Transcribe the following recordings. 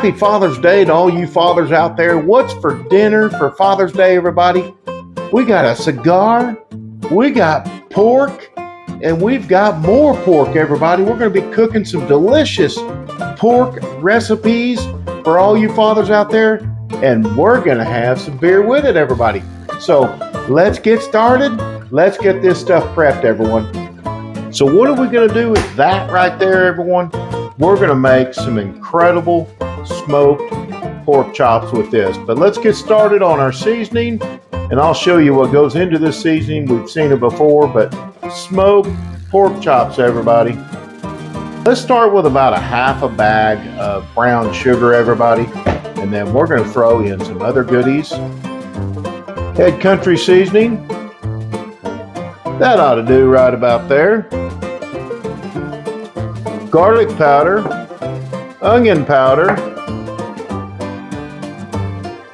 Happy Father's Day to all you fathers out there. What's for dinner for Father's Day, everybody? We got a cigar, we got pork, and we've got more pork, everybody. We're going to be cooking some delicious pork recipes for all you fathers out there, and we're going to have some beer with it, everybody. So let's get started. Let's get this stuff prepped, everyone. So what are we going to do with that right there, everyone? We're going to make some incredible smoked pork chops with this. But let's get started on our seasoning, and I'll show you what goes into this seasoning. We've seen it before, but smoked pork chops, everybody. Let's start with about a half a bag of brown sugar, everybody, and then we're going to throw in some other goodies. Head country seasoning. That ought to do right about there. Garlic powder, onion powder,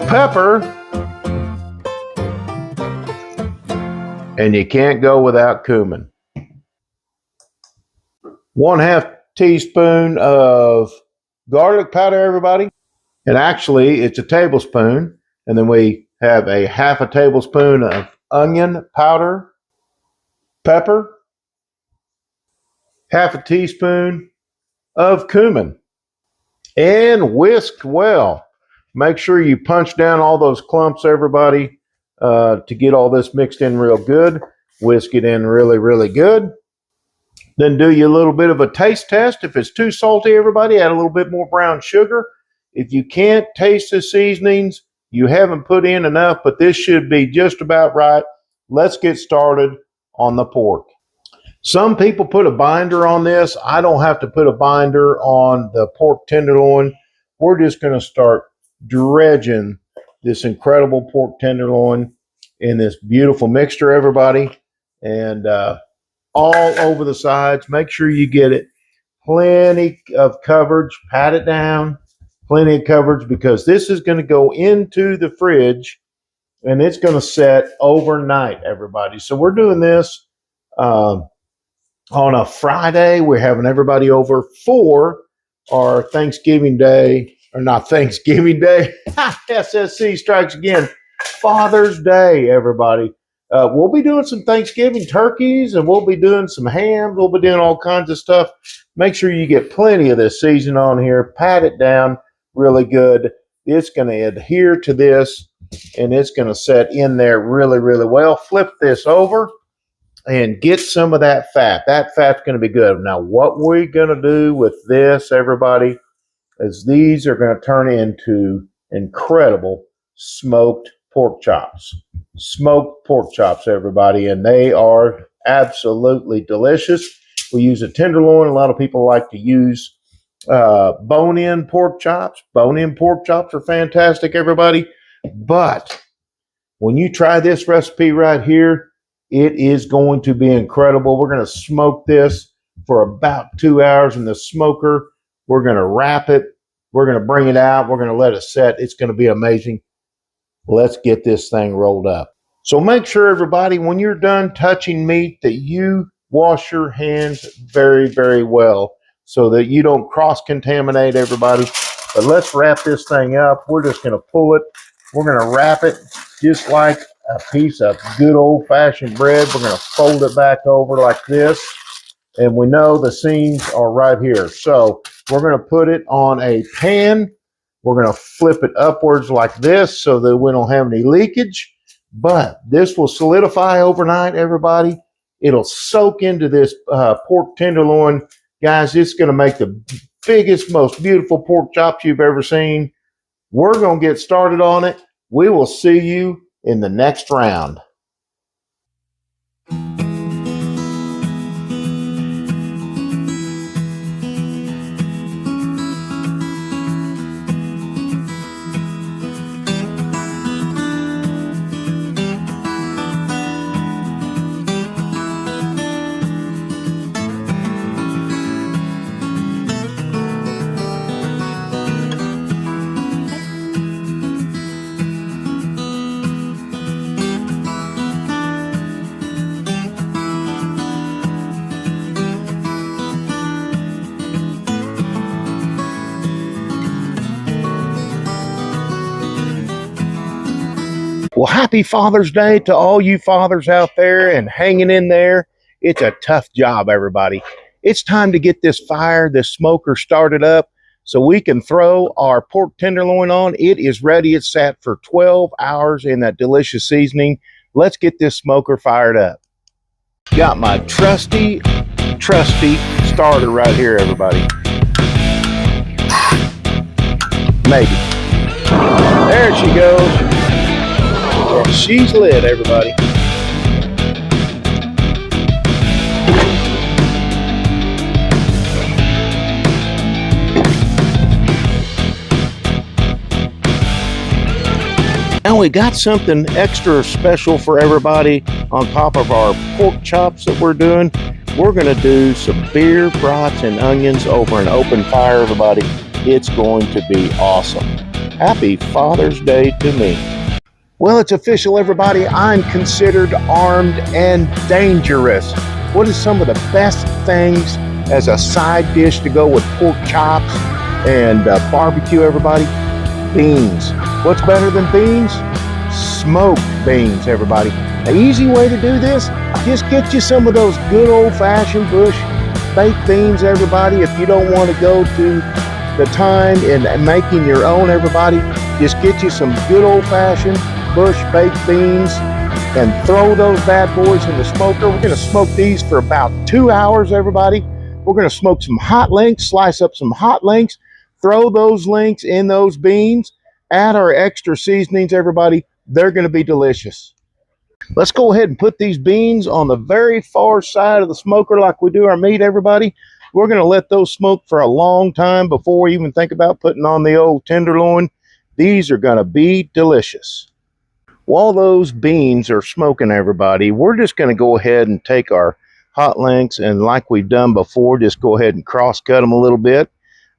pepper, and you can't go without cumin. 1/2 teaspoon of garlic powder, everybody. And actually, it's a tablespoon. And then we have a 1/2 tablespoon of onion powder, pepper, 1/2 teaspoon of cumin, and whisk well. Make sure you punch down all those clumps, everybody, to get all this mixed in real good. Whisk it in really, really good. Then do you a little bit of a taste test. If it's too salty, everybody, add a little bit more brown sugar. If you can't taste the seasonings, you haven't put in enough, but this should be just about right. Let's get started on the pork. Some people put a binder on this. I don't have to put a binder on the pork tenderloin. We're just going to start dredging this incredible pork tenderloin in this beautiful mixture, everybody. And all over the sides. Make sure you get it plenty of coverage. Pat it down. Plenty of coverage, because this is going to go into the fridge and it's going to set overnight, everybody. So we're doing this on a Friday. We're having everybody over for our Thanksgiving Day, or not Thanksgiving Day. SSC strikes again. Father's Day, everybody. We'll be doing some Thanksgiving turkeys, and we'll be doing some hams. We'll be doing all kinds of stuff. Make sure you get plenty of this season on here. Pat it down really good. It's going to adhere to this, and it's going to set in there really, really well. Flip this over and get some of that fat. That fat's going to be good. Now, what we're going to do with this, everybody, is these are going to turn into incredible smoked pork chops. Smoked pork chops, everybody, and they are absolutely delicious. We use a tenderloin. A lot of people like to use bone-in pork chops. Bone-in pork chops are fantastic, everybody. But when you try this recipe right here, it is going to be incredible. We're going to smoke this for about 2 hours in the smoker. We're going to wrap it. We're going to bring it out. We're going to let it set. It's going to be amazing. Let's get this thing rolled up. So make sure, everybody, when you're done touching meat, that you wash your hands very, very well so that you don't cross-contaminate, everybody. But let's wrap this thing up. We're just going to pull it. We're going to wrap it just like a piece of good old-fashioned bread. We're going to fold it back over like this. And we know the seams are right here. So we're going to put it on a pan. We're going to flip it upwards like this so that we don't have any leakage. But this will solidify overnight, everybody. It'll soak into this pork tenderloin. Guys, it's going to make the biggest, most beautiful pork chops you've ever seen. We're going to get started on it. We will see you in the next round. Well, happy Father's Day to all you fathers out there and hanging in there. It's a tough job, everybody. It's time to get this fire, this smoker started up so we can throw our pork tenderloin on. It is ready. It's sat for 12 hours in that delicious seasoning. Let's get this smoker fired up. Got my trusty starter right here, everybody. Maybe. There she goes. And she's lit, everybody. And we got something extra special for everybody on top of our pork chops that we're doing. We're going to do some beer, brats, and onions over an open fire, everybody. It's going to be awesome. Happy Father's Day to me. Well, it's official, everybody. I'm considered armed and dangerous. What is some of the best things as a side dish to go with pork chops and barbecue, everybody? Beans. What's better than beans? Smoked beans, everybody. An easy way to do this, just get you some of those good old-fashioned bush baked beans, everybody. If you don't want to go to the time in making your own, everybody, just get you some good old-fashioned bush baked beans and throw those bad boys in the smoker. We're going to smoke these for about 2 hours, everybody. We're going to smoke some hot links, slice up some hot links, throw those links in those beans, add our extra seasonings, everybody. They're going to be delicious. Let's go ahead and put these beans on the very far side of the smoker like we do our meat, everybody. We're going to let those smoke for a long time before we even think about putting on the old tenderloin. These are going to be delicious. While those beans are smoking, everybody, we're just going to go ahead and take our hot links and, like we've done before, just go ahead and cross cut them a little bit.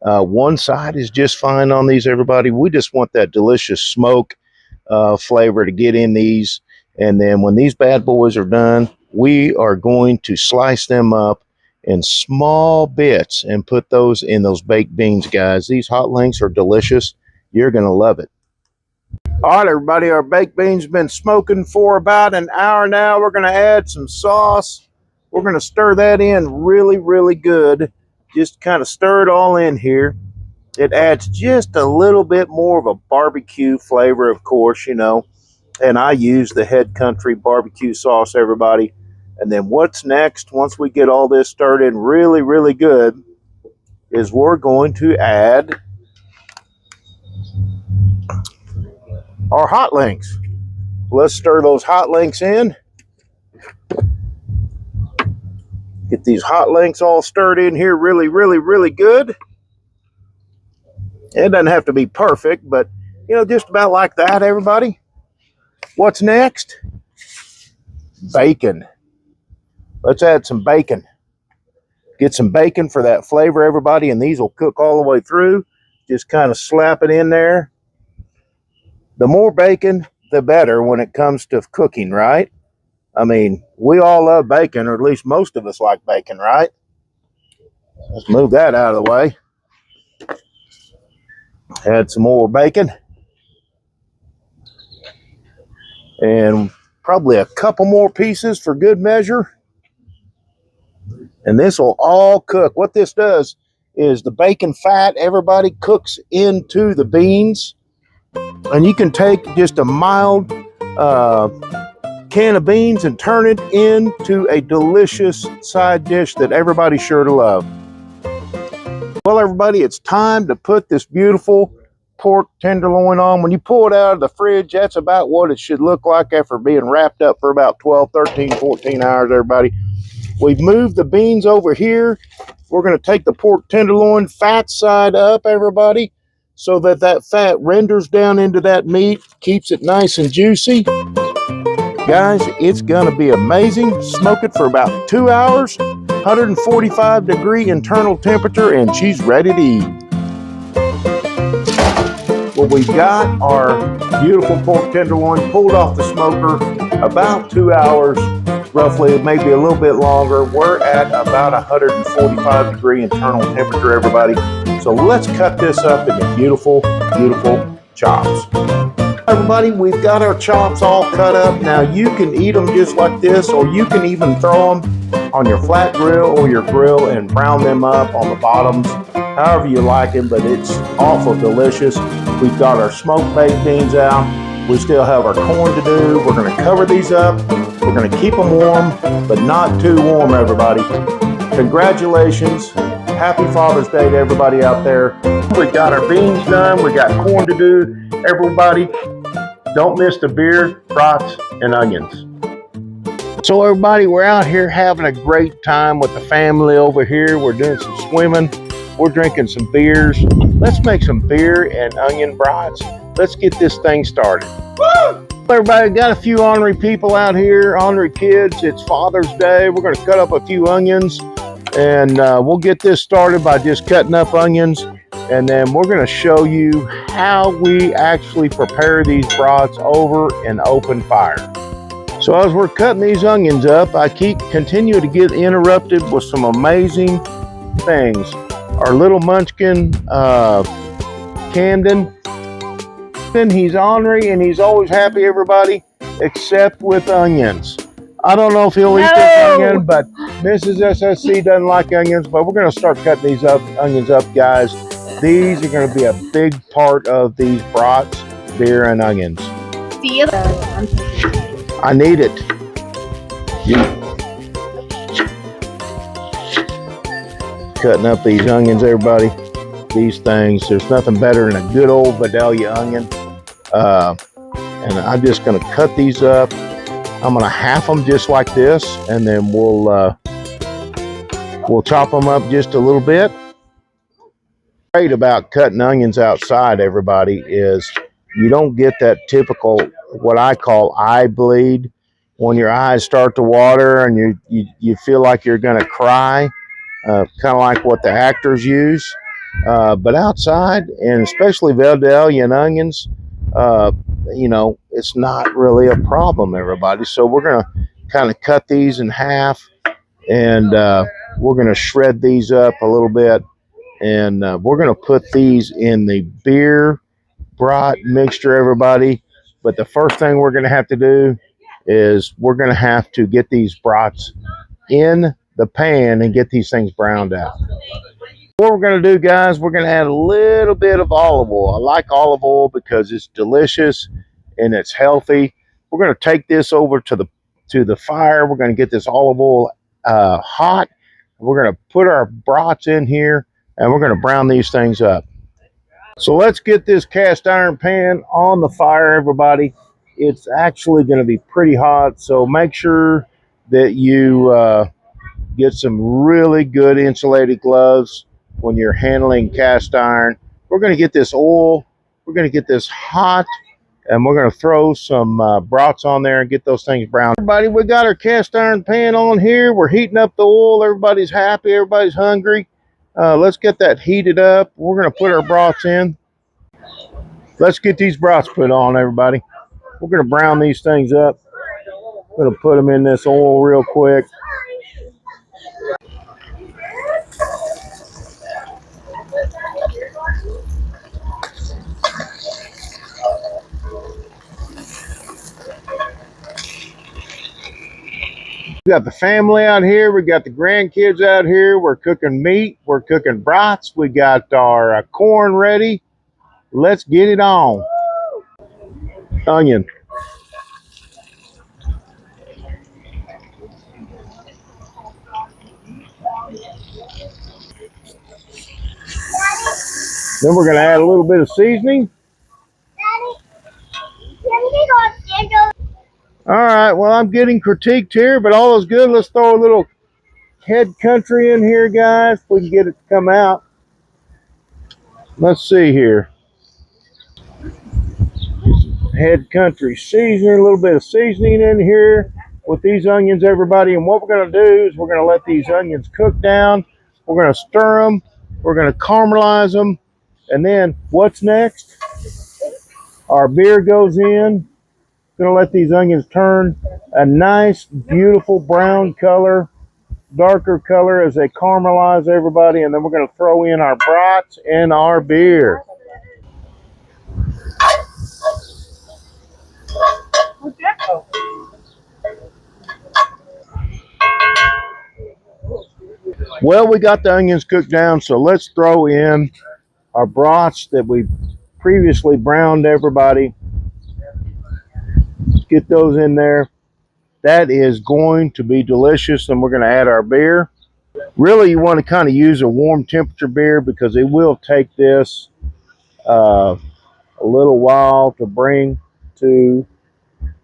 One side is just fine on these, everybody. We just want that delicious smoke flavor to get in these. And then when these bad boys are done, we are going to slice them up in small bits and put those in those baked beans, guys. These hot links are delicious. You're going to love it. All right, everybody, our baked beans have been smoking for about an hour now. We're going to add some sauce. We're going to stir that in really good. Just kind of stir it all in here. It adds just a little bit more of a barbecue flavor, of course, you know. And I use the Head Country barbecue sauce, everybody. And then what's next, once we get all this stirred in really good, is we're going to add our hot links. Let's stir those hot links in. Get these hot links all stirred in here really good. It doesn't have to be perfect, but you know, just about like that, everybody. What's next? Bacon. Let's add some bacon. Get some bacon for that flavor, everybody, and these will cook all the way through. Just kind of slap it in there. The more bacon, the better when it comes to cooking, right? I mean, we all love bacon, or at least most of us like bacon, right? Let's move that out of the way. Add some more bacon. And probably a couple more pieces for good measure. And this will all cook. What this does is the bacon fat, everybody, cooks into the beans. And you can take just a mild can of beans and turn it into a delicious side dish that everybody's sure to love. Well, everybody, it's time to put this beautiful pork tenderloin on. When you pull it out of the fridge, that's about what it should look like after being wrapped up for about 12, 13, 14 hours, everybody. We've moved the beans over here. We're going to take the pork tenderloin fat side up, everybody, so that that fat renders down into that meat, keeps it nice and juicy. Guys, it's going to be amazing. Smoke it for about 2 hours, 145-degree internal temperature, and she's ready to eat. Well, we've got our beautiful pork tenderloin pulled off the smoker about 2 hours, roughly, maybe a little bit longer. We're at about 145-degree internal temperature, everybody. So let's cut this up into beautiful chops. Everybody, we've got our chops all cut up. Now you can eat them just like this, or you can even throw them on your flat grill or your grill and brown them up on the bottoms, however you like them, but it's awful delicious. We've got our smoked baked beans out. We still have our corn to do. We're going to cover these up. We're going to keep them warm, but not too warm, everybody. Congratulations. Happy Father's Day to everybody out there. We got our beans done. We got corn to do. Everybody, don't miss the beer, brats, and onions. So everybody, we're out here having a great time with the family over here. We're doing some swimming. We're drinking some beers. Let's make some beer and onion brats. Let's get this thing started. Woo! Everybody, got a few ornery people out here, ornery kids. It's Father's Day. We're going to cut up a few onions, and we'll get this started by just cutting up onions, and then we're going to show you how we actually prepare these brats over an open fire. So as we're cutting these onions up, I continue to get interrupted with some amazing things. Our little munchkin, Camden, he's ornery and he's always happy, everybody, except with onions. I don't know if he'll eat this onion, but Mrs. SSC doesn't like onions, but we're going to start cutting these onions up, guys. These are going to be a big part of these brats, beer and onions. See you. I need it. Cutting up these onions, everybody. These things, there's nothing better than a good old Vidalia onion. And I'm just going to cut these up. I'm going to half them just like this, and then we'll chop them up just a little bit. Great about cutting onions outside, everybody, is you don't get that typical, what I call eye bleed, when your eyes start to water and you feel like you're going to cry, kind of like what the actors use. But outside, and especially Vidalia and onions, you know, it's not really a problem, everybody. So we're going to kind of cut these in half, and we're going to shred these up a little bit, and we're going to put these in the beer brat mixture, everybody. But the first thing we're going to have to do is we're going to have to get these brats in the pan and get these things browned out. What we're going to do, guys, we're going to add a little bit of olive oil. I like olive oil because it's delicious and it's healthy. We're going to take this over to the fire. We're going to get this olive oil hot. We're going to put our brats in here, and we're going to brown these things up. So let's get this cast iron pan on the fire, everybody. It's actually going to be pretty hot, so make sure that you get some really good insulated gloves when you're handling cast iron. We're going to get this oil, we're going to get this hot, and we're going to throw some brats on there and get those things brown. Everybody, we got our cast iron pan on here. We're heating up the oil. Everybody's happy, everybody's hungry. Let's get that heated up. We're going to put our brats in. Let's get these brats put on, everybody. We're going to brown these things up. We're going to put them in this oil real quick. We got the family out here. We got the grandkids out here. We're cooking meat. We're cooking brats. We got our corn ready. Let's get it on. Onion. Then we're going to add a little bit of seasoning. All right, well, I'm getting critiqued here, but all is good. Let's throw a little head country in here, guys, if we can get it to come out. Let's see here. Head country seasoning, a little bit of seasoning in here with these onions, everybody. And what we're going to do is we're going to let these onions cook down. We're going to stir them. We're going to caramelize them. And then what's next? Our beer goes in. Going to let these onions turn a nice, beautiful brown color, darker color as they caramelize, everybody. And then we're going to throw in our brats and our beer. Well, we got the onions cooked down, so let's throw in our brats that we previously browned, everybody. Get those in there. That is going to be delicious, and we're going to add our beer. Really, you want to kind of use a warm temperature beer because it will take this a little while to bring to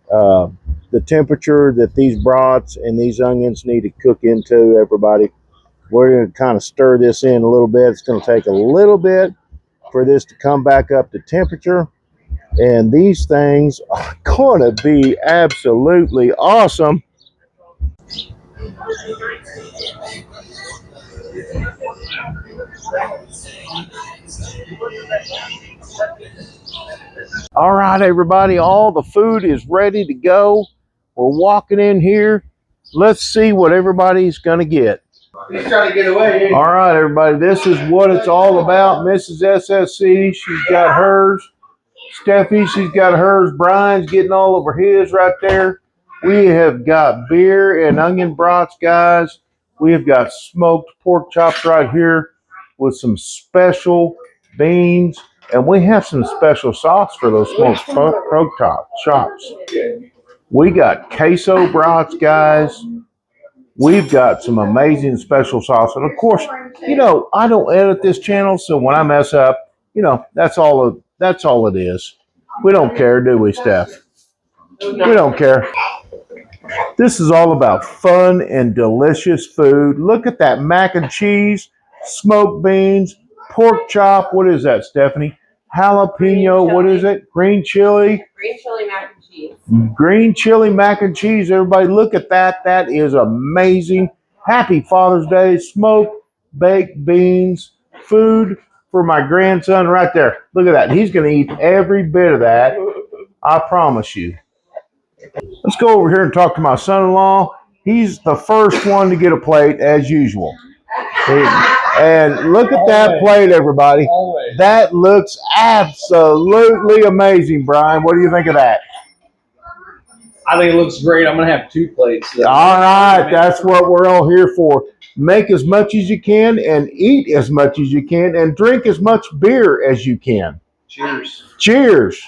the temperature that these brats and these onions need to cook into, everybody. We're going to kind of stir this in a little bit. It's going to take a little bit for this to come back up to temperature. And these things are going to be absolutely awesome. All right, everybody, all the food is ready to go. We're walking in here. Let's see what everybody's going to get. He's trying to get away. All right, everybody, this is what it's all about. Mrs. SSC, she's got hers. Steffi, she's got hers. Brian's getting all over his right there. We have got beer and onion brats, guys. We have got smoked pork chops right here with some special beans. And we have some special sauce for those smoked pork chops. We got queso brats, guys. We've got some amazing special sauce. And of course, you know, I don't edit this channel, so when I mess up, you know, that's all it is. We don't care, do we, Steph? We don't care. This is all about fun and delicious food. Look at that mac and cheese, smoked beans, pork chop. What is that, Stephanie? Jalapeno. What is it? Green chili. Green chili mac and cheese. Green chili mac and cheese. Everybody look at that. That is amazing. Happy Father's Day. Smoked baked beans. Food for my grandson right there. Look at that. He's going to eat every bit of that. I promise you. Let's go over here and talk to my son-in-law. He's the first one to get a plate as usual. And look at that plate, everybody. That looks absolutely amazing, Brian. What do you think of that? I think it looks great. I'm going to have 2 plates. All right. That's what we're all here for. Make as much as you can and eat as much as you can and drink as much beer as you can. Cheers. Cheers.